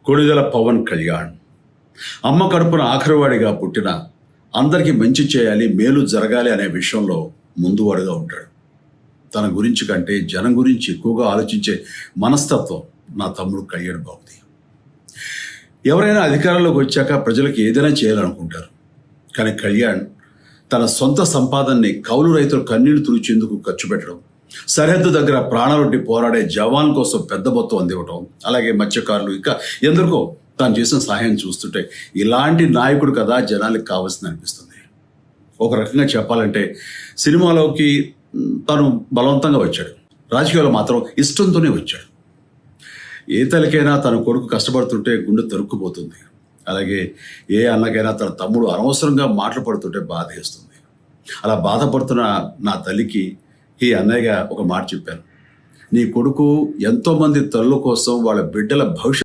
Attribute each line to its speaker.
Speaker 1: కొణిదెల పవన్ కళ్యాణ్ అమ్మ కడుపున ఆఖరివాడిగా పుట్టిన అందరికీ మంచి చేయాలి, మేలు జరగాలి అనే విషయంలో ముందువాడుగా ఉంటాడు. తన గురించి కంటే జనం గురించి ఎక్కువగా ఆలోచించే మనస్తత్వం నా తమ్ముడు కళ్యాణ్ బాబుది. ఎవరైనా అధికారంలోకి వచ్చాక ప్రజలకు ఏదైనా చేయాలనుకుంటారు. కానీ కళ్యాణ్ తన సొంత సంపాదనని కౌలు రైతులు కన్నీళ్లు తుడిచేందుకు ఖర్చు పెట్టడం, సరిహద్దు దగ్గర ప్రాణాలొడ్డి పోరాడే జవాన్ కోసం పెద్ద మొత్తం అందివ్వటం, అలాగే మత్స్యకారులు ఇంకా ఎందరికో తాను చేసిన సహాయం చూస్తుంటే ఇలాంటి నాయకుడు కదా జనానికి కావాల్సింది అనిపిస్తుంది. ఒక రకంగా చెప్పాలంటే సినిమాలోకి తను బలవంతంగా వచ్చాడు, రాజకీయాల్లో మాత్రం ఇష్టంతోనే వచ్చాడు. ఏ తల్లికైనా తన కొడుకు కష్టపడుతుంటే గుండె తరుక్కుపోతుంది. అలాగే ఏ అన్నకైనా తన తమ్ముడు అనవసరంగా మాటలు పడుతుంటే బాధ వేస్తుంది. అలా బాధపడుతున్న నా తల్లికి ఈ అన్నయ్యగా ఒక మాట చెప్పాను. నీ కొడుకు ఎంతోమంది తల్లుల కోసం వాళ్ళ బిడ్డల భవిష్యత్తు